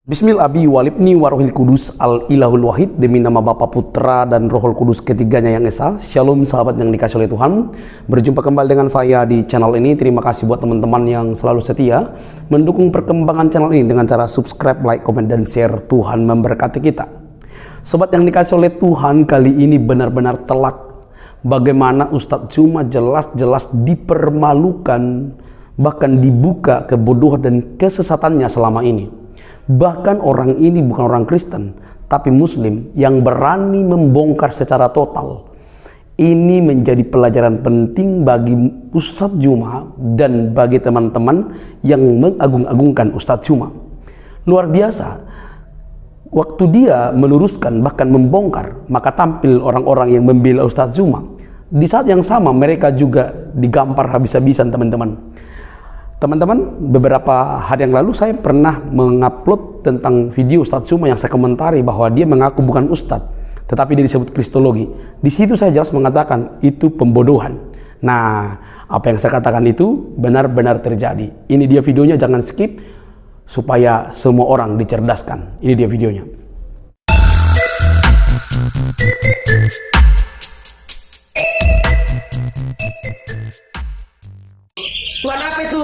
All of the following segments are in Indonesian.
Bismillah abi walibni warohil kudus al ilahul wahid, demi nama Bapa Putra dan Rohul Kudus ketiganya yang esa. Shalom sahabat yang dikasih oleh Tuhan. Berjumpa kembali dengan saya di channel ini. Terima kasih buat teman-teman yang selalu setia mendukung perkembangan channel ini dengan cara subscribe, like, komen, dan share. Tuhan memberkati kita. Sobat yang dikasih oleh Tuhan, kali ini benar-benar telak bagaimana Ustadz Juma jelas-jelas dipermalukan, bahkan dibuka kebodohan dan kesesatannya selama ini. Bahkan orang ini bukan orang Kristen, tapi Muslim yang berani membongkar secara total. Ini menjadi pelajaran penting bagi Ustadz Juma dan bagi teman-teman yang mengagung-agungkan Ustadz Juma. Luar biasa, waktu dia meluruskan bahkan membongkar, maka tampil orang-orang yang membela Ustadz Juma. Di saat yang sama mereka juga digampar habis-habisan teman-teman. Teman-teman, beberapa hari yang lalu saya pernah mengupload tentang video Ustadz Juma yang saya komentari bahwa dia mengaku bukan Ustadz, tetapi dia disebut Kristologi. Di situ saya jelas mengatakan itu pembodohan. Nah, apa yang saya katakan itu benar-benar terjadi. Ini dia videonya, jangan skip supaya semua orang dicerdaskan. Ini dia videonya. Tuhan apa itu?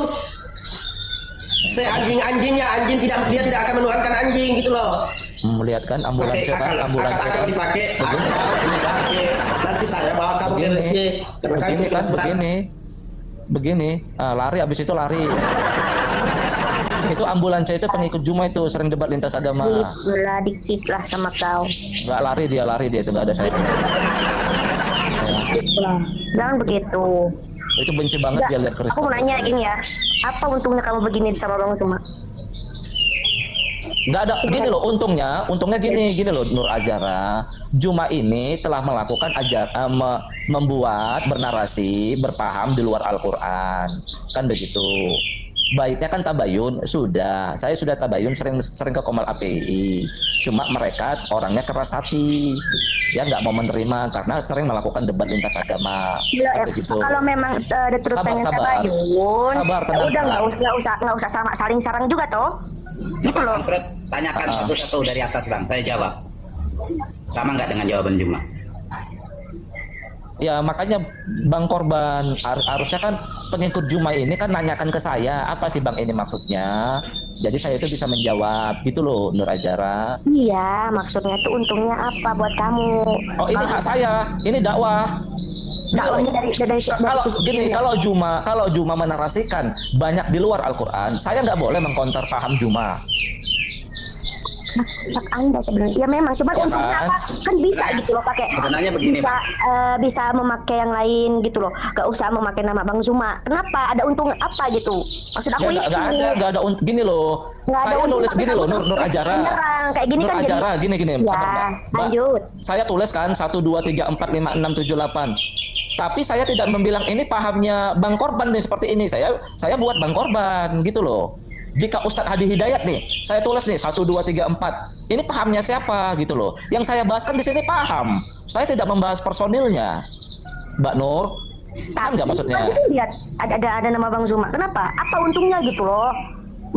Anjing-anjingnya, dia tidak akan menuhankan anjing gitu loh. Melihatkan ambulans akan dipakai. Nanti saya bawa kamu ke RSJ. Begini kan, begini, lari, habis itu lari. Itu ambulans itu pengikut Juma itu sering debat lintas agama. Belah dikit lah sama kau. Nggak lari dia itu nggak ada saya. Jangan begitu. Itu benci banget dia lihat Kristen. Aku mau nanya gini ya, apa untungnya kamu begini sama Bang Juma? Nggak ada, gini loh, untungnya gini loh Nur Azara. Juma ini telah melakukan membuat bernarasi, berpaham di luar Al-Quran, kan begitu. Baiknya kan tabayun, saya sudah tabayun sering ke Komal API. Cuma mereka orangnya keras hati, ya nggak mau menerima karena sering melakukan debat lintas agama. Ya, gitu. Kalau memang ada terus pengen tabayun, udah nggak usah saling sarang juga toh. Gitu loh. Tanyakan satu-satu dari atas Bang, saya jawab. Sama nggak dengan jawaban Juma? Ya makanya Bang Korban harusnya kan pengikut Juma ini kan nanyakan ke saya apa sih Bang ini maksudnya, jadi saya itu bisa menjawab gitu loh Nur Azara. Iya, maksudnya tuh untungnya apa buat kamu? Oh ini hak saya, ini dakwah. Dakwahnya Kalau Juma menarasikan banyak di luar Al-Quran, saya nggak boleh mengkonter paham Juma. Hak Anda sebenarnya. Ya memang, cuma ya untungnya kan? apa? Kan bisa gitu loh pakai. Sebenarnya begini, bisa memakai yang lain gitu loh. Gak usah memakai nama Bang Juma. Kenapa? Ada untung apa gitu? Maksud aku ya, nggak ada gini loh. Saya nulis gini loh Nur Azara. Kayak gini Nur kan Azara, jadi. gini. Ya, lanjut. Saya tulis kan 1 2 3 4 5 6 7 8. Tapi saya tidak membilang ini pahamnya Bang Korban nih seperti ini. Saya buat Bang Korban gitu loh. Jika Ustadz Hadi Hidayat nih, saya tulis nih 1 2 3 4. Ini pahamnya siapa gitu loh. Yang saya bahas kan di sini paham. Saya tidak membahas personilnya, Mbak Nur. Kan nggak maksudnya? Lihat ada nama Bang Juma. Kenapa? Apa untungnya gitu loh?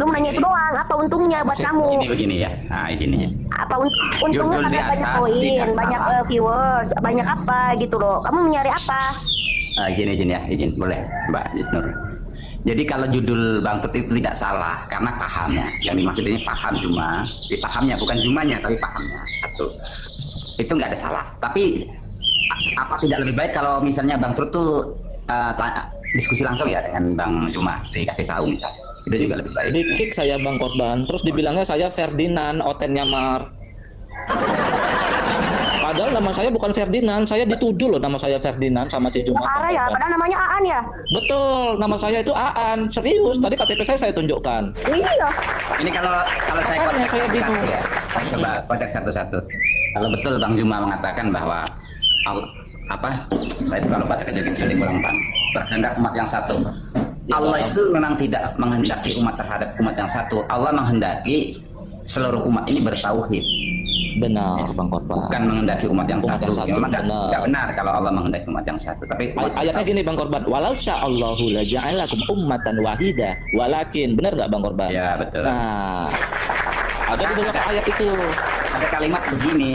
Belum nanya itu doang. Apa untungnya buat kamu? Ini begini ya. Nah, ini. Apa untungnya karena banyak poin, banyak viewers, banyak apa gitu loh. Kamu mencari apa? Gini ya, izin boleh Mbak Nur. Jadi kalau judul Bang Tut itu tidak salah karena pahamnya. Yang dimaksud ini paham Juma, pahamnya bukan Jumanya tapi pahamnya. Satu. Itu nggak ada salah. Tapi apa tidak lebih baik kalau misalnya Bang Tut tuh diskusi langsung ya dengan Bang Juma, dikasih tahu misalnya. Itu juga lebih baik. Di-kick saya Bang Korban, terus dibilangnya saya Ferdinand, Otennya Mar. Padahal nama saya bukan Ferdinand, saya dituduh loh nama saya Ferdinand sama si Juma. Parah ya, padahal namanya Aan ya? Betul, nama saya itu Aan, serius. Tadi KTP saya tunjukkan. Iya. Ini kalau saya konteks saya bingung ya. Coba konteks satu-satu. Kalau betul Bang Juma mengatakan bahwa saya itu kalau baca kecil-kecil di kurang paham. Berkehendak umat yang satu. Allah itu memang tidak menghendaki umat terhadap umat yang satu. Allah menghendaki seluruh umat ini bertauhid. Benar Bang Korban. Bukan menghendaki umat yang satu. Memang nggak benar kalau Allah menghendaki umat yang satu. Tapi ayatnya gini Bang Korban, walau sya'allahu la ja'alakum ummatan wahida, walakin, benar nggak Bang Korban? Ya betul. Nah, Ada di beberapa ayat itu. Ada kalimat begini.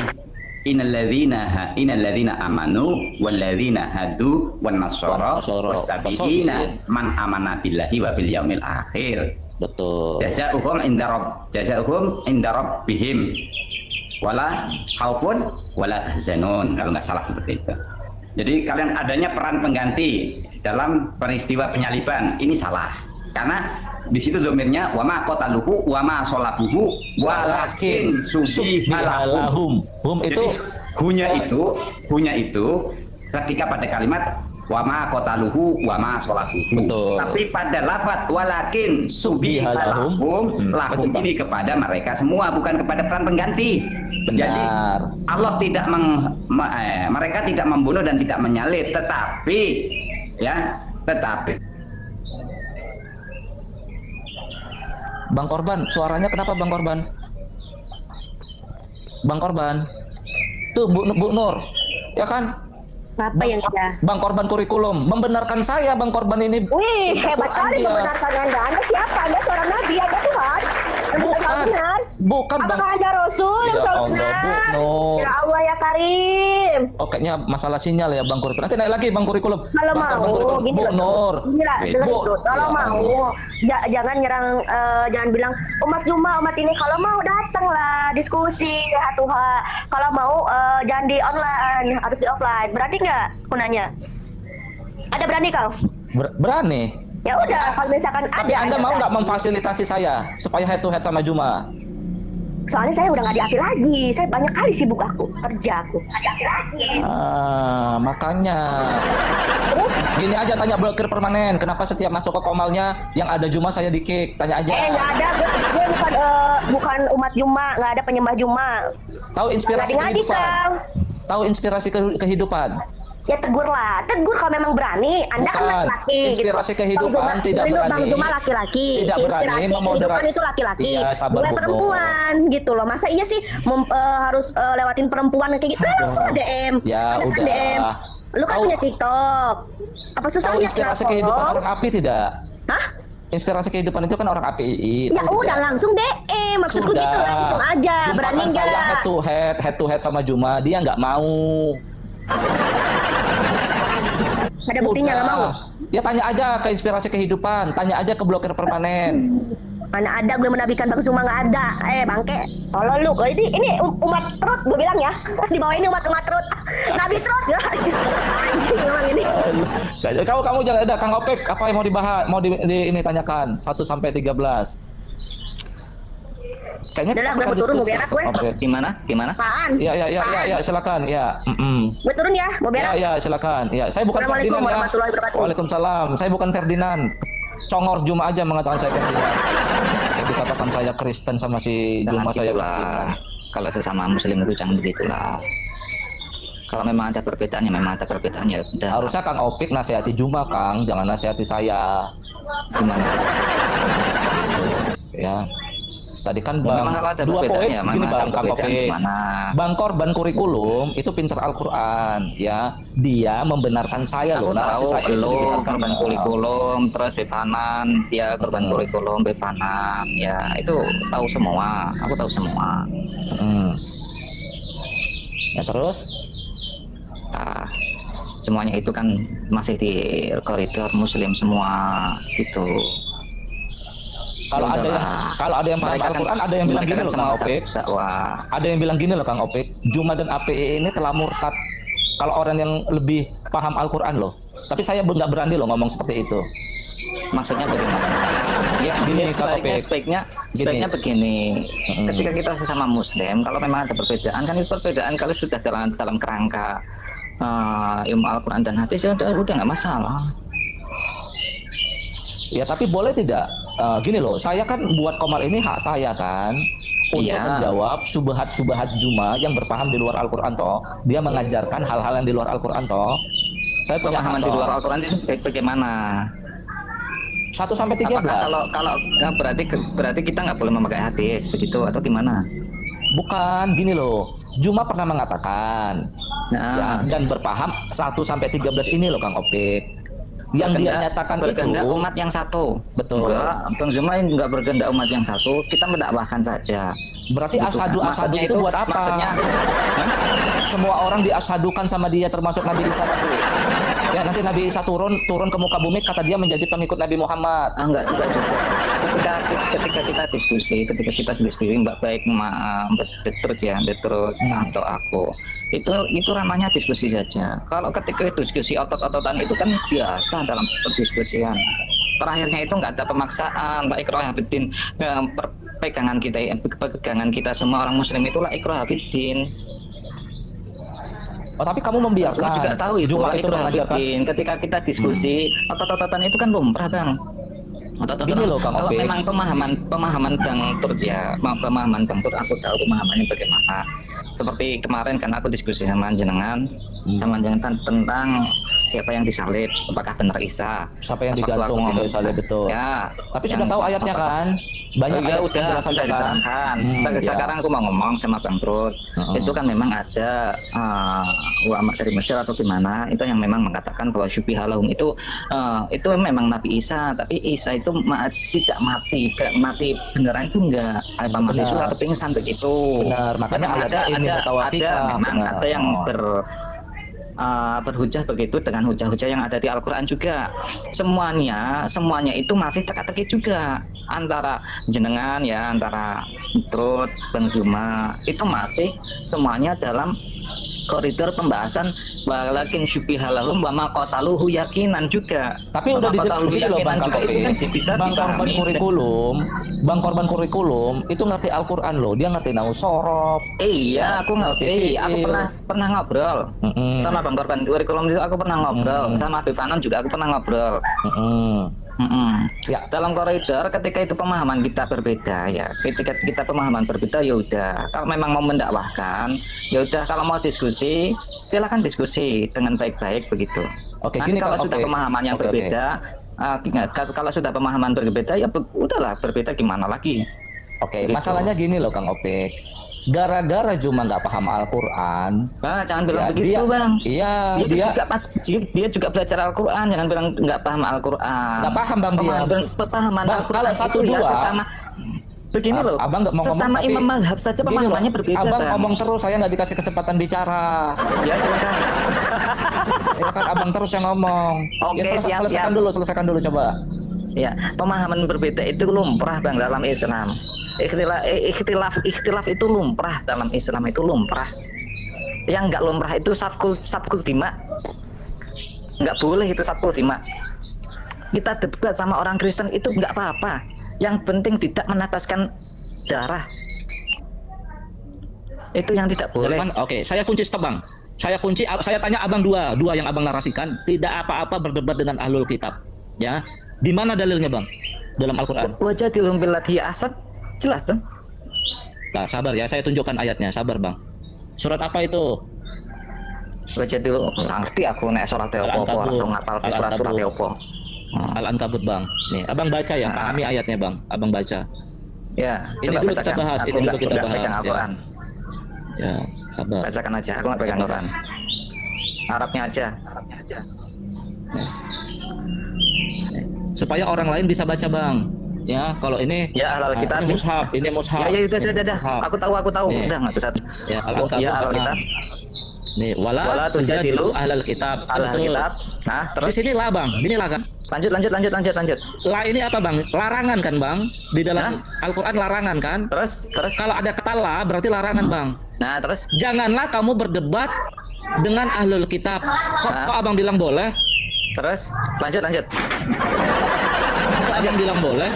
Innalladzina amanu walladzina hadu wan nasara wasabiina man amana billahi wa bil yaumil akhir. Betul. Jazaohum inda rabbihim wala khaufun wala tahzanun, kalau nggak salah seperti itu. Jadi kalian adanya peran pengganti dalam peristiwa penyaliban ini salah, karena di situ domirnya wama qataluhu wama sholabuhu walakin subihalahum. Itu hunya itu ketika pada kalimat wama qataluhu wama sholabuhu. Betul. Tapi pada lafaz walakin subihalahum lahum ini kepada mereka semua, bukan kepada peran pengganti. Benar. Jadi Allah tidak mereka tidak membunuh dan tidak menyalib, tetapi Bang Korban, suaranya kenapa Bang Korban? Bang Korban. Tuh Bu Nur, ya kan? Apa yang ada? Bang Korban kurikulum membenarkan saya, Bang Korban ini. Wih, hebat kali dia. membenarkan Anda. Anda siapa? Anda seorang nabi, Anda Tuhan. Bukan Bang. Apakah Anda Rasul yang Ya selalu Allah, benar? Bu Nur. Ya Allah ya Karim. Oh, kayaknya masalah sinyal ya Bang kurikulum. Nanti naik lagi Bang kurikulum. Kalau Bang mau, kurikulum. gini Bu loh. Nur. Gini lah, dengar Bu. itu. Kalau Ya mau, jangan nyerang, jangan bilang umat Zuma, umat ini. Kalau mau datanglah diskusi ya Tuhan. Kalau mau jangan di online, harus di offline. Berarti nggak? Aku nanya. Ada berani kau? Berani. Ya udah, kalau misalkan Tapi Anda mau nggak memfasilitasi saya supaya head to head sama Juma? Soalnya saya udah nggak di API lagi. Saya banyak kali sibuk kerja aku. Nggak di API lagi. Makanya. Terus? Gini aja, tanya blokir permanen. Kenapa setiap masuk ke komalnya yang ada Juma saya di kick? Tanya aja. Nggak ada. Gue bukan umat Juma. Nggak ada penyembah Juma. Tahu inspirasi Ngadi-ngadi kehidupan? kau. Tahu inspirasi kehidupan? Ya tegur lah. Tegur kalau memang berani. Anda kan Bukan. laki-laki. Inspirasi kehidupan Bang Zuma, tidak berani. Bang Zuma laki-laki. Tidak Si berani inspirasi memoderasi. kehidupan itu laki-laki. Iya, sabar, Gue Bu. perempuan gitu loh. Masa iya sih harus lewatin perempuan kayak gitu? Langsung DM. Ya Ada kan udah. DM. Lu kan Tahu- punya TikTok. Apa Tahu susahnya? inspirasi kenapa? kehidupan orang api tidak? Hah? Inspirasi kehidupan itu kan orang API. Ya udah langsung DM. Maksudku gitu langsung aja. Berani Jumpakan saya nggak? head to head sama Juma, dia nggak mau. Ada buktinya nggak mau? Ya tanya aja ke inspirasi kehidupan, tanya aja ke blokir permanen. Mana ada gue menabikan Bang Zuma, nggak ada. Bangke, kalau lu ini umat perut gue bilang ya. Di bawah ini umat perut. Nabi perut ya. Anjing memang ini. Kamu jangan ada Kang Opek, apa yang mau dibahas, mau ini tanyakan 1 sampai 13. Kayaknya Udah lah, kita gue mau akan turun, mau diskusi. berak gue. Oke. Gimana? Apaan? Ya, silakan. Ya. Gue turun ya, mau berak. Ya, silakan. Ya, saya bukan Assalamualaikum Ferdinand ya. warahmatullahi wabarakatuh. Waalaikumsalam. Saya bukan Ferdinand. Congor Juma aja mengatakan saya Ferdinand. Jadi katakan saya Kristen sama si Juma saya lah. Kalau sesama Muslim itu jangan begitulah. Kalau memang ada perbedaan ya memang ada perbedaan ya udah. Harusnya Kang Opik nasihati Juma, Kang, jangan nasihati saya. Gimana? Ya. Tadi kan Ya, Bang, memang kalau ada 2 perbedaan poin ya, gini memang Bang, ada Kang perbedaan Opik. gimana? Bang Korban kurikulum itu pinter Al-Quran, ya. Dia membenarkan saya Aku loh. narasi tahu saya itu lo dibenarkan. korban kurikulum terus Bepanan ya korban kurikulum Bepanan ya itu tahu semua. Aku tahu semua. Ya terus? Nah, semuanya itu kan masih di koridor Muslim semua gitu. Kalau Ya ada udahlah. yang yang paham Mereka kan- Al-Quran, ada yang bilang mereka gini kan loh Kang semua Opik. dakwah. Ada yang bilang gini loh Kang Opik, Juma dan API ini telah murtad. Kalau orang yang lebih paham Al-Quran loh. Tapi saya nggak berani loh ngomong seperti itu. Maksudnya bagaimana? Ya, Gini, gini, Kak sebaiknya begini. Ketika kita sesama Muslim, kalau memang ada perbedaan, kan itu perbedaan kalau sudah dalam kerangka ilmu Al-Quran dan hadis ya udah nggak masalah. Ya tapi boleh tidak? Gini loh, saya kan buat komal ini hak saya kan untuk Iya. menjawab subhat-subhat Juma yang berpaham di luar Al-Quran toh. Dia mengajarkan hal-hal yang di luar Al-Quran toh. Saya punya hak Pemahaman di toh. luar Al-Quran itu bagaimana? 1 sampai 13. Apakah kalau nggak berarti kita nggak boleh memakai hadis begitu atau gimana? Bukan, gini loh. Juma pernah mengatakan Nah, ya, dan berpaham 1 sampai 13 ini loh Kang Opik. yang dia nyatakan berkehendak itu umat yang satu. betul. Enggak, Bang Zuma enggak berkehendak umat yang satu, kita mendakwahkan saja. Berarti Gitu. ashadu Maksudnya itu buat apa? Maksudnya Semua orang diashadukan sama dia termasuk Nabi Isa nanti. Ya nanti Nabi Isa turun ke muka bumi kata dia menjadi pengikut Nabi Muhammad. enggak juga. Ketika kita diskusi Mbak baik Detrut atau aku. Itu ranahnya diskusi saja. Kalau ketika diskusi otot-ototan itu kan biasa dalam perdiskusian. Terakhirnya itu nggak ada pemaksaan, la ikraha fiddin. Pegangan kita semua orang muslim itulah ikraha fiddin. Oh tapi kamu membiarkan. Aku juga tahu itu Juma la itu ikraha mengajarkan. fiddin. Ketika kita diskusi otot-ototan itu kan lumrah, Bang. Gini loh, Kang kalau Opik. memang pemahaman Bang Tur ya, pemahaman Bang Tur aku tahu pemahamannya bagaimana. Seperti kemarin kan aku diskusi sama jenengan tentang siapa yang disalib, apakah benar Isa? Siapa yang Pas waktu digantung aku itu ngomong, disalib, betul. Ya, Tapi sudah tahu ayatnya kan? Banyak ya ayat udah penjelasannya kan? diterangkan. Ya. Sekarang aku mau ngomong sama Bang Trud. Itu kan memang ada ulama dari Mesir atau gimana itu yang memang mengatakan bahwa syubihalahum itu memang Nabi Isa, tapi Isa itu tidak mati, beneran itu enggak apa mati Benar. sudah atau pingsan begitu. Benar, makanya Memang ayatnya ini mutawafika. memang Benar. ada yang berhujah begitu dengan hujah-hujah yang ada di Al-Quran juga. Semuanya itu masih teka-teki juga antara jenengan ya, antara Trud, Bang Zuma itu masih semuanya dalam koridor pembahasan walakin syubihalahum wa ma qataluhu yakinan juga. Tapi udah dijelaskan begini loh Bang juga itu kan bisa Bang korban kurikulum itu ngerti Al-Quran loh, dia ngerti nahu sorof. Iya, aku ngerti. Aku pernah ngobrol sama Bang Korban kurikulum itu. Aku pernah ngobrol sama Habib Fanon juga. Aku pernah ngobrol. Ya, dalam koridor ketika itu pemahaman kita berbeda ya. Ketika kita pemahaman berbeda ya udah. Kalau memang mau mendakwahkan, ya udah. Kalau mau diskusi, silakan diskusi dengan baik-baik begitu. Oke, Nanti gini, kalau Kang, sudah oke. pemahaman yang Oke, berbeda, kalau sudah pemahaman berbeda ya udahlah, berbeda gimana lagi. Oke, Gitu. masalahnya gini loh Kang Opik. Gara-gara cuma nggak paham Al-Quran. Jangan bilang Ya, begitu, Bang. Iya, Dia juga belajar Al-Quran. Jangan bilang nggak paham Al-Quran. Nggak paham, Bang, dia. Pemahaman Bang, Al-Quran kalau itu satu, ya dua, sesama. Begini loh, Abang nggak mau ngomong, sesama tapi imam mazhab saja gini loh, pemahamannya berbeda. Abang Bang. ngomong terus, saya nggak dikasih kesempatan bicara. Ya silakan. Silakan Abang terus yang ngomong. Oke, siap. Selesaikan dulu coba. Ya, pemahaman berbeda itu lumrah, Bang, dalam Islam. Ikhtilaf itu lumrah dalam Islam, itu lumrah. Yang nggak lumrah itu sabkul dima. Nggak boleh itu sabkul dima. Kita debat sama orang Kristen itu nggak apa-apa. Yang penting tidak menetaskan darah. Itu yang tidak boleh. Oke, saya kunci stop Bang. Saya tanya Abang dua yang Abang narasikan, tidak apa-apa berdebat dengan ahlul kitab. Ya. Di mana dalilnya Bang? Dalam Al-Qur'an. Wajadilhum billati asad, jelas dong. Nah, sabar ya, saya tunjukkan ayatnya, sabar Bang. Surat apa itu? Wajadilhum, ngerti aku nek surat apa atau ngapal surat-surat apa. Al-Ankabut Bang. Nih, Abang baca ya, pahami ayatnya Bang. Abang baca. Ya, Ini coba dulu bacakan. kita bahas, Aku ini dulu nggak kita bahas, pegang ya. Al-Quran. Ya, sabar. Bacakan aja, aku nggak pegang Quran. Arabnya aja. Supaya orang lain bisa baca Bang. Ya, kalau ini Ya halal kitab. ini mushaf, ini mushaf. Ya udah. Mushaf. Aku tahu. Nih. Udah nggak usah. Ya, Al-Ankabut. Ya halal kitab. Nih, Wala wala tujadilu tujadilu ahlal kitab. Halal Betul. kitab. Nah, Di terus sini lah Bang, ini lah kan. lanjut. La ini apa Bang? Larangan kan Bang? Di dalam Al-Qur'an larangan kan? Terus. Kalau ada kata la berarti larangan Bang. Nah, terus. Janganlah kamu berdebat dengan ahlul kitab. Kok Abang bilang boleh? Terus. Lanjut. Kok Abang bilang boleh?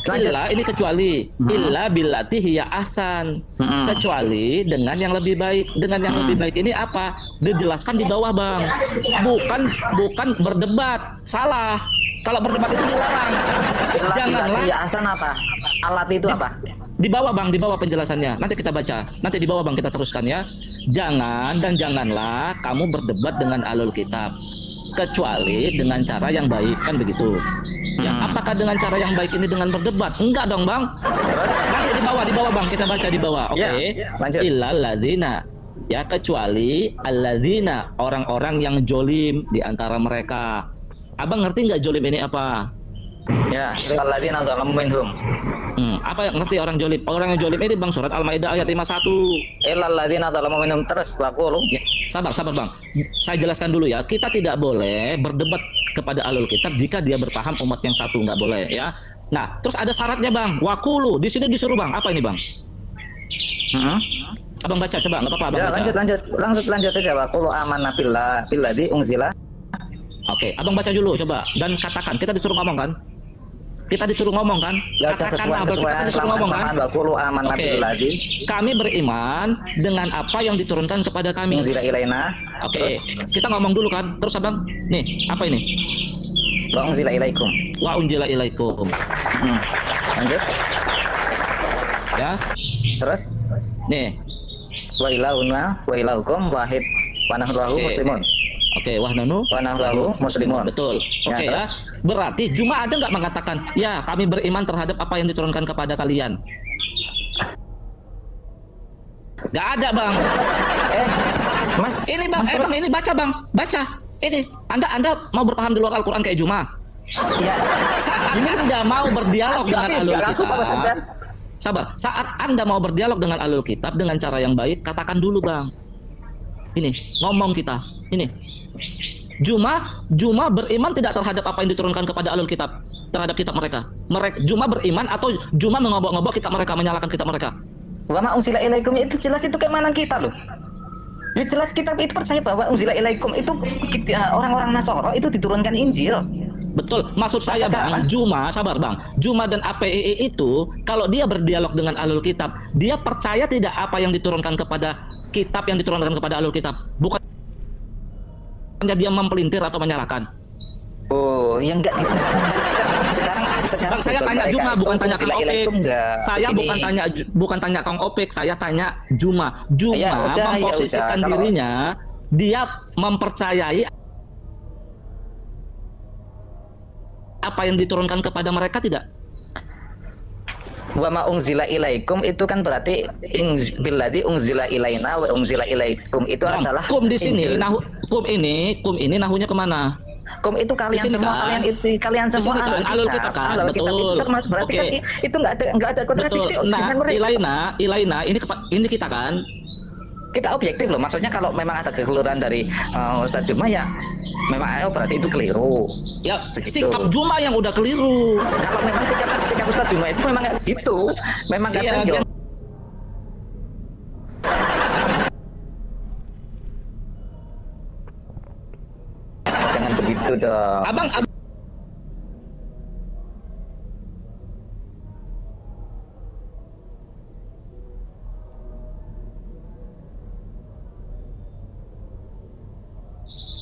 Lanjut. Illa ini kecuali illa billati hiya ahsan. Kecuali dengan yang lebih baik. Dengan yang lebih baik ini apa? Dijelaskan di bawah Bang. Bukan berdebat. Salah. Kalau berdebat itu dilarang. Janganlah Ya asan apa? Alat itu apa? di bawah Bang, di bawah penjelasannya. Nanti kita baca. Nanti di bawah Bang kita teruskan ya. Janganlah kamu berdebat dengan ahlul kitab kecuali dengan cara yang baik, kan begitu. Ya, apakah dengan cara yang baik ini dengan berdebat? Enggak dong Bang. Nanti di bawah Bang kita baca di bawah. Oke. Ya, lanjut. Illal ladzina, ya kecuali alladzina, orang-orang yang jolim di antara mereka. Abang ngerti nggak jolim ini apa? Ya, alladzina dzalamu minhum. Apa yang ngerti orang jolim? Orang yang jolim ini Bang, surat Al-Maidah ayat 51. Illal ladzina dzalamu minhum, terus waqulu. Ya, sabar Bang. Saya jelaskan dulu ya. Kita tidak boleh berdebat kepada ahlul kitab jika dia berpaham umat yang satu, nggak boleh ya. Nah, terus ada syaratnya Bang. Waqulu, di sini disuruh Bang. Apa ini Bang? Abang baca coba, nggak apa-apa Abang Ya, baca. lanjut aja. Waqulu amanna billadzi unzila. Oke, Abang baca dulu coba dan katakan. Kita disuruh ngomong kan? Ya, udah kesesuaian disuruh ngomong kan? Waqulu amanna Oke. billadzi Kami beriman dengan apa yang diturunkan kepada kami. unzila ilaina. Oke, kita ngomong dulu kan. Terus Abang, nih, apa ini? Wa unzila ilaikum. Wa unzila ilaikum. Lanjut. Ya. Terus Nih. wa ilahuna wa ilahukum wahid wa nahnu lahu Oke. muslimun. Oke, wah nanu. Wa nahnu lahu muslimun. Betul. Oke Ya, ya. Berarti Juma ada nggak mengatakan, ya kami beriman terhadap apa yang diturunkan kepada kalian? Nggak ada Bang. Mas, Ini Bang, Bang ini baca Bang, baca. Ini, Anda mau berpaham di luar Al-Quran kayak Juma? ya, Saat Anda mau berdialog dengan alul aku sama kitab, Anda. sabar. Saat Anda mau berdialog dengan alul kitab dengan cara yang baik, katakan dulu Bang. Ini, ngomong kita. Ini. Juma beriman tidak terhadap apa yang diturunkan kepada alul kitab, terhadap kitab mereka. Juma beriman atau Juma mengobok-ngobok kitab mereka, menyalahkan kitab mereka. Wa ma unzila ilaikum itu jelas itu keimanan kita loh. Ya jelas kita itu percaya bahwa unzila ilaikum itu orang-orang Nasoro itu diturunkan Injil. Betul, maksud saya Bang, Juma, sabar Bang. Juma dan APII itu kalau dia berdialog dengan alul kitab, dia percaya tidak apa yang diturunkan kepada kitab yang diturunkan kepada alul kitab, bukan dia mempelintir atau menyalahkan. Oh, ya enggak. Sekarang Bang, saya tanya Juma, bukan tanya Kang Opik. Saya Begini. bukan tanya Kang Opik, saya tanya Juma. Juma Ya udah, memposisikan kalau- dirinya, dia mempercayai apa yang diturunkan kepada mereka tidak? Wa ma unzila ilaikum itu kan berarti billadzi unzila ilaina wa unzila ilaikum itu Bang, adalah kum di sini, Injil. kum ini nahunya kemana? Kum itu kalian Di sini semua, kan? kalian Di semua sini kan, alul kitab kan? Alul kitab Betul. itu termasuk berarti Oke. kan itu enggak ada kontradiksi Betul. Nah, dengan mereka. Ilaina ini kita kan? Kita objektif loh, maksudnya kalau memang ada kekeliruan dari Ustadz Juma ya memang berarti itu keliru. Ya, Begitu. sikap Juma yang udah keliru. Kalau memang sikap Ustadz Juma itu memang kayak gitu, memang Iya, kadang dia- jangan begitu dong. Abang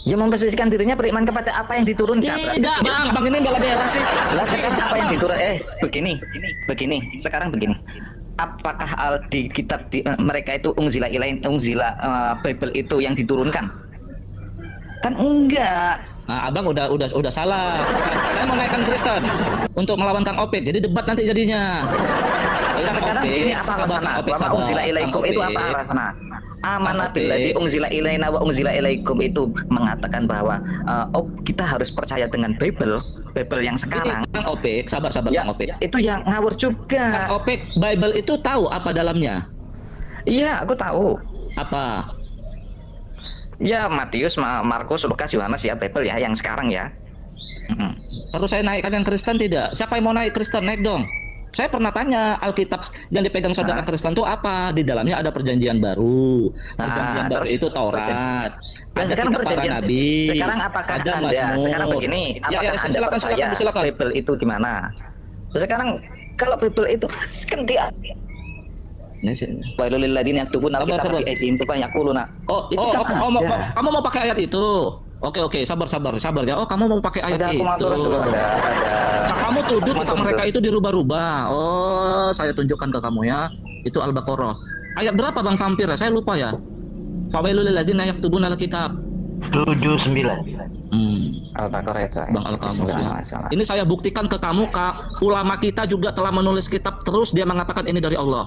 Ya memposisikan dirinya beriman kepada apa yang diturunkan. tidak, Bang ini bela-bela sih. Lah sekarang Tidak, apa yang Bang. diturun? Begini. Sekarang begini. Apakah di kitab mereka itu unzila Bible itu yang diturunkan? Kan enggak. Nah, Abang udah salah. Saya mau naikkan Kristen untuk melawan Kang Opik. Jadi debat nanti jadinya. Kang Sekarang Opik, ini apa sabar, alasannya? Kang Opik, Wa ma sabar. unzila ilaikum Kang itu Opik. apa alasannya? Amanah Kang billadzi Opik. unzila ilaina wa unzila ilaikum itu mengatakan bahwa kita harus percaya dengan Bible yang Ini sekarang. Kang Opik, sabar Ya, Kang Opik. itu yang ngawur Kang juga. Opik, Bible itu tahu apa dalamnya? Iya, aku tahu. Apa? Ya, Matius, Markus, Lukas, Yohanes ya, Bible ya yang sekarang ya. Perlu saya naikkan yang Kristen tidak? Siapa yang mau naik Kristen? Naik dong. Saya pernah tanya Alkitab yang dipegang saudara Kristen itu apa? Di dalamnya ada perjanjian baru. Perjanjian baru terus itu Taurat. Nah, Ada sekarang kitab para perjanjian. nabi. Sekarang apakah ada Anda Mazmur. sekarang begini, Ya, apakah Anda percaya silakan. Bible itu gimana? Sekarang kalau Bible itu kan dia Ini sih. wailul lil ladzina yaktubuna Sabar, al-kitaba sabar. bi aydihim yaquluna. Oh, kan ada. kamu mau pakai ayat itu? Oke, sabar ya. Oh, kamu mau pakai ayat Ada, aku itu. mau turun dulu. Ada. Nah, kamu tuduh Aku mau kitab turun mereka dulu. itu dirubah-rubah. Oh, saya tunjukkan ke kamu ya. Itu Al-Baqarah. Ayat berapa Bang Vampir? Saya lupa ya. Fawailul lil ladzina yaktubuna al-kitab. 79. Al-Baqarah itu. Bang Al-Kamus ya. Salah. Ini saya buktikan ke kamu, ulama kita juga telah menulis kitab terus dia mengatakan ini dari Allah.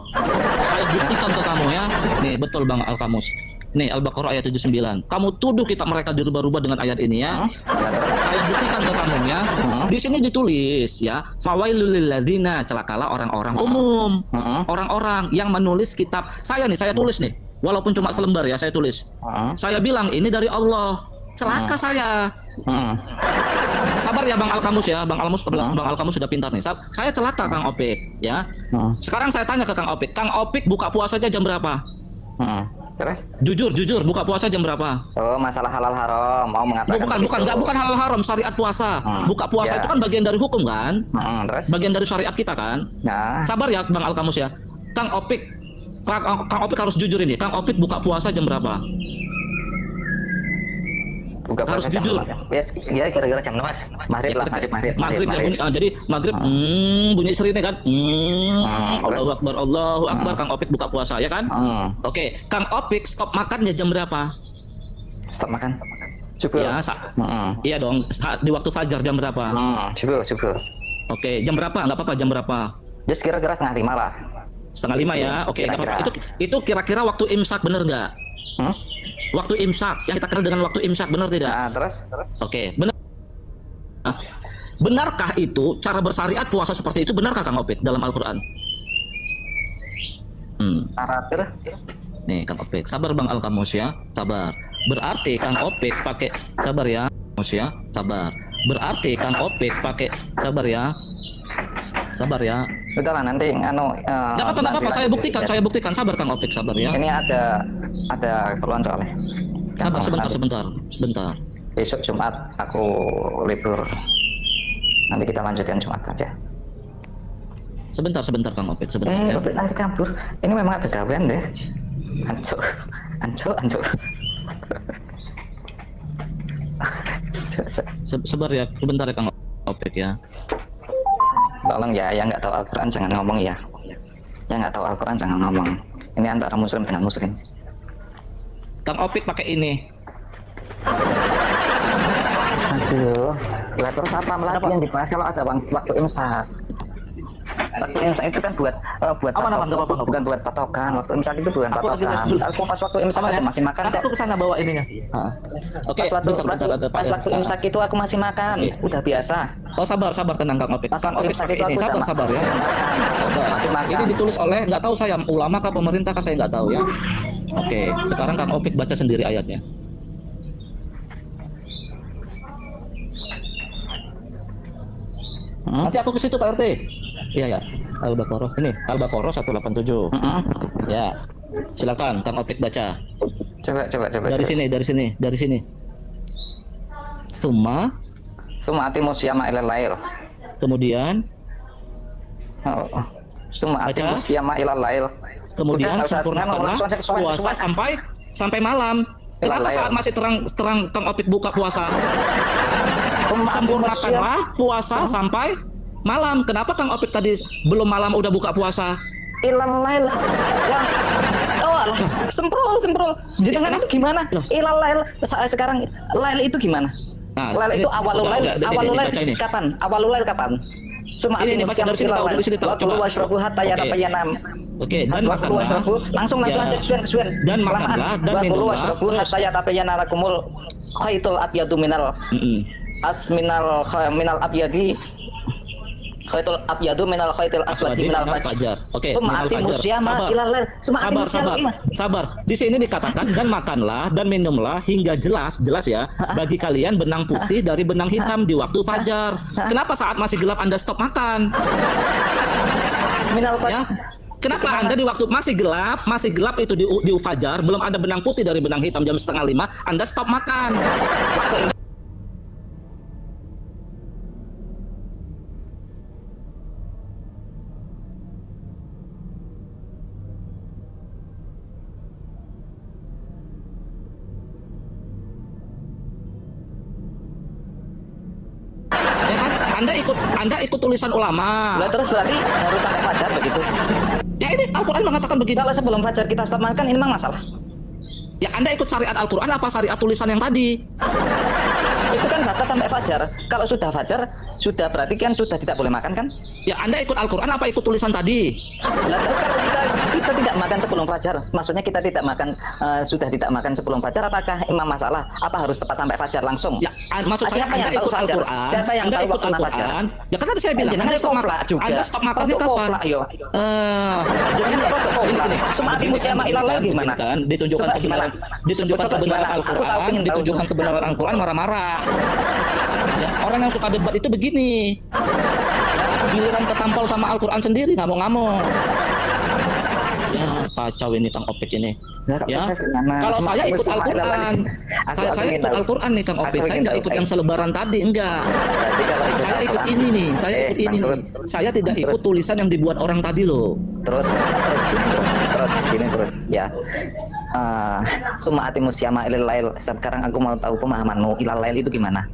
Saya buktikan ke kamu ya. Nih betul Bang Al-Kamus. Nih Al-Baqarah ayat 79. Kamu tuduh kita mereka dirubah-rubah dengan ayat ini ya. Saya buktikan ke kamu ya. Di sini ditulis ya, fawailul lil ladzina, celakalah orang-orang umum. Orang-orang yang menulis kitab. Saya tulis nih. Walaupun cuma selembar ya, saya tulis. Saya bilang ini dari Allah. Celaka saya. Sabar ya Bang Alkamus ya. Bang Alkamus sudah pintar nih. Saya celaka Kang Opik ya. Sekarang saya tanya ke Kang Opik. Kang Opik buka puasa aja jam berapa? Terus? Jujur buka puasa jam berapa? Oh, masalah halal haram mau mengatakan Bukan halal haram, syariat puasa. Buka puasa itu kan bagian dari hukum kan? Terus? Bagian dari syariat kita kan? Nah. Sabar ya Bang Alkamus ya. Kang Opik harus jujur ini. Kang Opik buka puasa jam berapa? Buka Harus puasa jujur. Ya kira-kira jam 6 Mas. Maghrib lah, maghrib. Jadi maghrib bunyi sirine kan? Allahu Akbar. Kang Opik buka puasa ya kan? Oke, Kang Opik stop makannya jam berapa? Stop makan. Subuh. Ya, iya dong. Di waktu fajar jam berapa? Subuh. Oke, jam berapa? Enggak apa-apa jam berapa? Ya kira-kira 4:30 lah. 4:30 ya. Oke, enggak apa-apa. Itu kira-kira waktu imsak bener nggak? Waktu imsak yang kita kenal dengan waktu imsak benar tidak? Nah, terus? Oke, benar. Nah, benarkah itu cara bersyariat puasa seperti itu? Benarkah Kang Opik dalam Al-Qur'an? Terakhir. Nih Kang Opik, sabar Bang Alkamus ya, sabar. Berarti Kang Opik pakai sabar ya, Mus ya, sabar. Berarti Kang Opik pakai sabar ya. Sabar ya. Udahlah nanti Enggak apa-apa, saya buktikan. Sabar Kang Opik, sabar ya. Ini ada keperluan soalnya. Sabar sebentar. Besok Jumat aku libur. Nanti kita lanjutkan Jumat saja. Sebentar Kang Opik, sebentar ya. Nanti campur. Ini memang ada gawean deh. Ancuk. Sabar ya, sebentar ya Kang Opik ya. Tolong ya, yang nggak tahu Al-Quran jangan ngomong ya. Yang nggak tahu Al-Quran jangan ngomong. Ini antara muslim dengan muslim. Kang Opik pakai ini. Aduh, lah terus apa lagi yang dibahas kalau ada waktu imsak? Waktu imsak itu kan buat bukan buat patokan. Waktu imsak itu bukan patokan. Aku pas waktu imsak aja masih makan. Aku kesana bawa ininya. Oke, pas waktu imsak itu aku masih makan. Udah biasa. Oh sabar tenang Kang Opik. Kang Opik pakai ini. Sabar ya. Masih makan. Ini ditulis oleh nggak tahu saya ulama kah pemerintah kah saya nggak tahu ya. Oke, sekarang Kang Opik baca sendiri ayatnya. Nanti aku ke situ Pak RT. Iya ya. Al-Baqarah ini, Al-Baqarah 187. Ya. Silakan Kang Opik baca. Coba. Dari sini. Summa atimus syama ilal lail. Kemudian Summa atimus syama ilal lail. Kemudian sempurnakanlah puasa sampai malam. Kenapa saat masih terang Kang Opik buka puasa? Sempurnakanlah puasa sampai malam. Kenapa Kang Opik tadi belum malam udah buka puasa? Ilal lail. Semprol. Jenengan itu gimana? Ilal lail. Sekarang lail itu gimana? Lail itu awalul lail. Kapan? Awalul lail kapan? Cuma ini baca dari sini tahu. Coba. Oke, dan makanlah. Langsung aja kesuwen. Dan makanlah dan minumlah. Hatta yatabayyana lakumul khaytul abyadu minal minal abyadi khaytul abyadu minal khaytil aswadi minal fajr. Oke, sabar. Di sini dikatakan dan makanlah dan minumlah hingga jelas ya bagi kalian benang putih dari benang hitam di waktu fajar. Kenapa saat masih gelap Anda stop makan? Minal fajr. Ya? Kenapa Anda di waktu masih gelap itu di fajar, belum ada benang putih dari benang hitam jam 4:30, Anda stop makan? Anda ikut tulisan ulama. Lah terus berarti harus sampai fajar begitu. Ya ini Al-Quran mengatakan begitu. Kalau sebelum fajar kita stop makan ini memang masalah. Ya Anda ikut syariat Al-Quran apa syariat tulisan yang tadi? Itu kan batas sampai fajar. Kalau sudah fajar, sudah berarti kan sudah tidak boleh makan kan? Ya Anda ikut Al-Quran apa ikut tulisan tadi? Lah terus kalau kita kita tidak makan sebelum fajar, maksudnya kita tidak makan sudah tidak makan sebelum fajar, apakah imam masalah? Apa harus tepat sampai fajar langsung? Ya, maksud saya Siapa yang Anda tahu ikut fajar? Al-Quran. Siapa yang Anda tahu ikut waktu fajar? Al-Quran. Ya kan tadi saya bilang, Jangan Anda stop koplak juga. Anda stop makannya Untuk kapan? koplak, yo. Jangan Gini, Sumati musyama ilallah gimana? Kan ditunjukkan Coba kebenaran, gimana? ditunjukkan Coba kebenaran gimana? Aku tahu, Al-Quran, pengen tahu. ditunjukkan kebenaran Al-Quran marah-marah. Ya, orang yang suka debat itu begini. Giliran ketampal sama Al-Quran sendiri ngamuk-ngamuk. Ya, kacau ini Kang Opik ini. Ya. Kalau saya ikut Al-Quran, saya ikut Al-Quran nih Kang Opik. Saya nggak ikut yang selebaran tadi, enggak. Saya ikut ini nih, saya ikut ini nih. Saya tidak ikut tulisan yang dibuat orang tadi loh. Terus ya. Summa atimus syama ilal lail. Sekarang aku mau tahu pemahamanmu ilal lail itu gimana?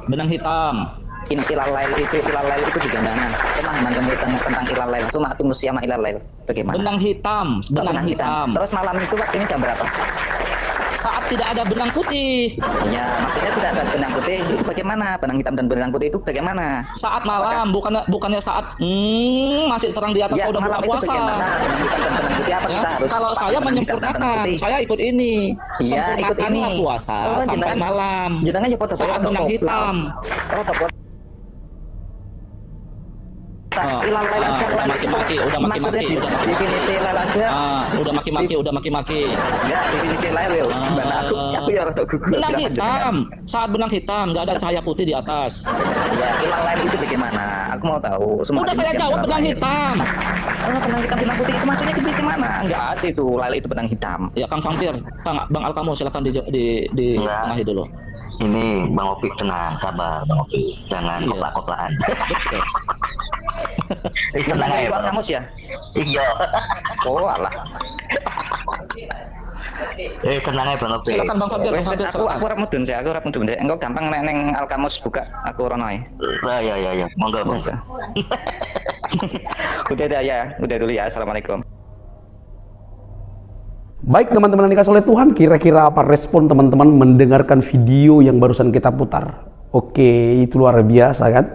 Benang hitam. Ini ilal lail itu digandangan. Pemahaman kamu tentang ilal lail. Summa atimus syama ilal lail. Bagaimana? Benang hitam. Terus malam itu waktunya jam berapa? Saat tidak ada benang putih. Ya, maksudnya tidak ada benang putih. Itu bagaimana? Benang hitam dan benang putih itu bagaimana? Saat malam, bukannya saat masih terang di atas Ya, udah buka malam itu puasa. bagaimana? Benang hitam dan benang putih apa Ya, kita harus kalau pasang saya benang hitam dan benang menyempurnakan, putih? saya ikut ini. Iya, ikut ini. Sempurnakanlah puasa sampai malam. Jenengan ya foto Saat benang hitam. Ilal lail aja. Udah maki-maki. Definisi lail aja. Udah maki-maki. Ya, definisi lail ya. Gimana aku ya rada gugur. Benang hitam. Saat benang hitam, nggak ada cahaya putih di atas. Ya, ilal lail itu bagaimana? Aku mau tahu. Udah saya jawab benang hitam. Benang hitam benang putih itu maksudnya ke gimana? Enggak ada itu lail itu benang hitam. Ya Kang Vampir, Bang Alkamo silakan di tengahi dulu. Ini Bang Opik tenang, sabar Bang Opik, jangan koplak-koplakan. Tenang aja Bang. Kamus ya? Iya. Oh alah. Tenang aja Bang Opik. Silakan Bang Vampir. Aku ora mudun sih, aku ora mudun. Engko gampang neng Alkamus buka, aku ora noe. Ya. Monggo Bang. Udah dulu ya. Assalamualaikum. Baik teman-teman yang dikasih oleh Tuhan, kira-kira apa respon teman-teman mendengarkan video yang barusan kita putar? Oke, itu luar biasa kan?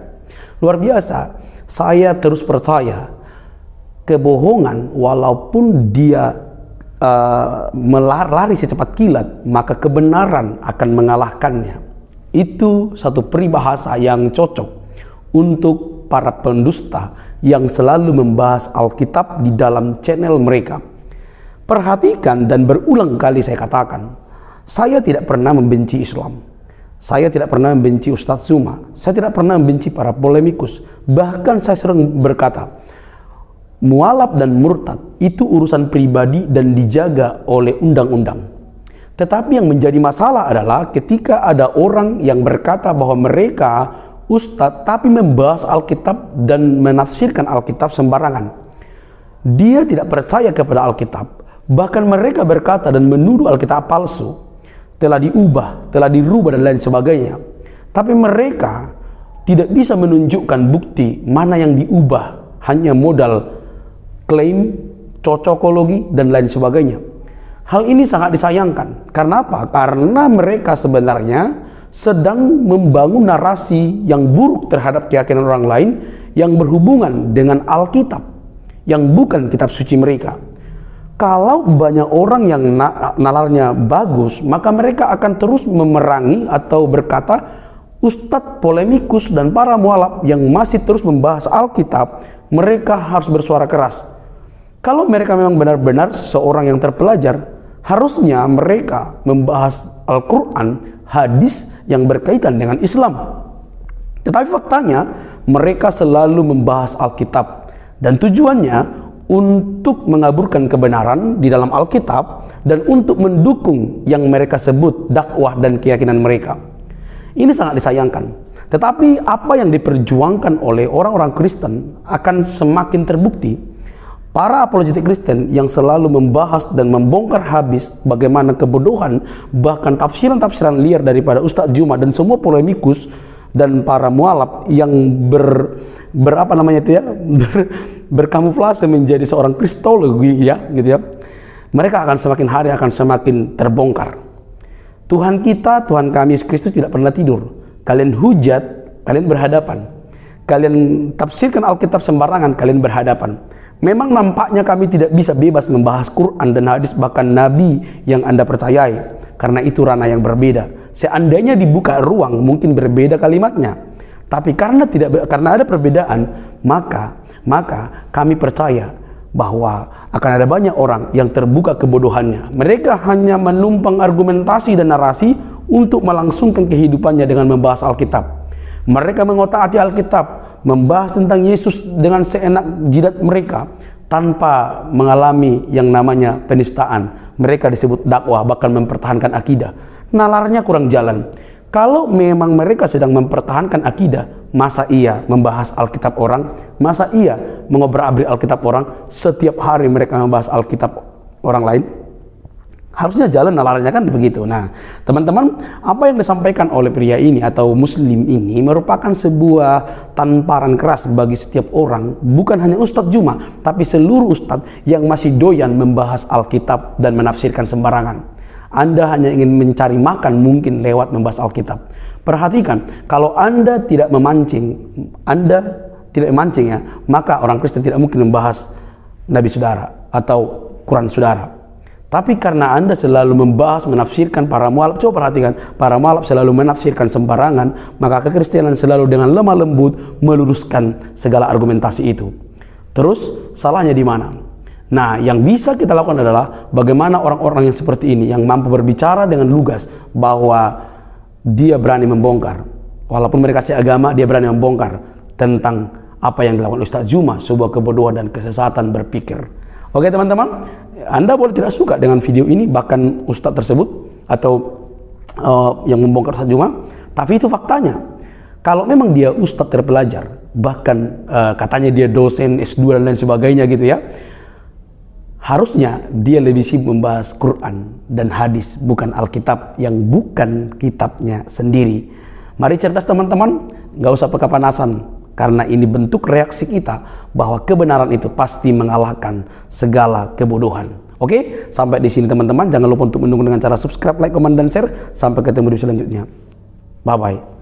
Luar biasa. Saya terus percaya kebohongan walaupun dia lari secepat kilat, maka kebenaran akan mengalahkannya. Itu satu peribahasa yang cocok untuk para pendusta yang selalu membahas Alkitab di dalam channel mereka. Perhatikan dan berulang kali saya katakan, saya tidak pernah membenci Islam. Saya tidak pernah membenci Ustadz Zuma. Saya tidak pernah membenci para polemikus. Bahkan saya sering berkata, mualaf dan murtad itu urusan pribadi dan dijaga oleh undang-undang. Tetapi yang menjadi masalah adalah ketika ada orang yang berkata bahwa mereka Ustadz tapi membahas Alkitab dan menafsirkan Alkitab sembarangan. Dia tidak percaya kepada Alkitab. Bahkan mereka berkata dan menuduh Alkitab palsu, telah diubah, telah dirubah dan lain sebagainya. Tapi mereka tidak bisa menunjukkan bukti mana yang diubah, hanya modal klaim, cocokologi dan lain sebagainya. Hal ini sangat disayangkan. Karena apa? Karena mereka sebenarnya sedang membangun narasi yang buruk terhadap keyakinan orang lain yang berhubungan dengan Alkitab, yang bukan kitab suci mereka. Kalau banyak orang yang nalarnya bagus, maka mereka akan terus memerangi atau berkata, ustadz polemikus dan para mualaf yang masih terus membahas Alkitab, mereka harus bersuara keras. Kalau mereka memang benar-benar seorang yang terpelajar, harusnya mereka membahas Al-Quran, hadis yang berkaitan dengan Islam. Tetapi faktanya, mereka selalu membahas Alkitab dan tujuannya untuk mengaburkan kebenaran di dalam Alkitab dan untuk mendukung yang mereka sebut dakwah dan keyakinan mereka. Ini sangat disayangkan. Tetapi apa yang diperjuangkan oleh orang-orang Kristen akan semakin terbukti. Para apologetik Kristen yang selalu membahas dan membongkar habis bagaimana kebodohan bahkan tafsiran-tafsiran liar daripada Ustadz Juma dan semua polemikus dan para mualaf yang berkamuflase menjadi seorang kristologi ya gitu ya. Mereka akan semakin hari akan semakin terbongkar. Tuhan kita, Tuhan kami Yesus Kristus tidak pernah tidur. Kalian hujat, kalian berhadapan. Kalian tafsirkan Alkitab sembarangan, kalian berhadapan. Memang nampaknya kami tidak bisa bebas membahas Quran dan hadis bahkan Nabi yang Anda percayai, karena itu ranah yang berbeda. Seandainya dibuka ruang mungkin berbeda kalimatnya. Tapi karena ada perbedaan, maka kami percaya bahwa akan ada banyak orang yang terbuka kebodohannya. Mereka hanya menumpang argumentasi dan narasi untuk melangsungkan kehidupannya dengan membahas Alkitab. Mereka mengotak-atik Alkitab, membahas tentang Yesus dengan seenak jidat mereka tanpa mengalami yang namanya penistaan. Mereka disebut dakwah, bahkan mempertahankan akidah. Nalarnya kurang jalan. Kalau memang mereka sedang mempertahankan akidah, masa iya membahas Alkitab orang? Masa iya mengobrak-abrik Alkitab orang? Setiap hari mereka membahas Alkitab orang lain? Harusnya jalan nalarnya kan begitu. Nah, teman-teman, apa yang disampaikan oleh pria ini atau muslim ini merupakan sebuah tamparan keras bagi setiap orang, bukan hanya Ustadz Juma, tapi seluruh ustadz yang masih doyan membahas Alkitab dan menafsirkan sembarangan. Anda hanya ingin mencari makan mungkin lewat membahas Alkitab. Perhatikan, kalau Anda tidak memancing ya, maka orang Kristen tidak mungkin membahas Nabi saudara atau Quran saudara. Tapi karena Anda selalu membahas, menafsirkan para mualaf, coba perhatikan, para mualaf selalu menafsirkan sembarangan, maka kekristenan selalu dengan lemah lembut meluruskan segala argumentasi itu. Terus salahnya di mana? Nah, yang bisa kita lakukan adalah bagaimana orang-orang yang seperti ini, yang mampu berbicara dengan lugas bahwa dia berani membongkar, walaupun mereka seagama, dia berani membongkar tentang apa yang dilakukan Ustadz Juma, sebuah kebodohan dan kesesatan berpikir. Oke teman-teman, Anda boleh tidak suka dengan video ini, bahkan Ustadz tersebut atau yang membongkar Ustadz Juma, tapi itu faktanya. Kalau memang dia Ustadz terpelajar, bahkan katanya dia dosen S2 dan lain sebagainya gitu ya, harusnya dia lebih sibuk membahas Quran dan hadis, bukan Alkitab yang bukan kitabnya sendiri. Mari cerdas teman-teman, gak usah kepanasan, karena ini bentuk reaksi kita bahwa kebenaran itu pasti mengalahkan segala kebodohan. Oke, sampai di sini teman-teman. Jangan lupa untuk mendukung dengan cara subscribe, like, komen, dan share. Sampai ketemu di video selanjutnya. Bye-bye.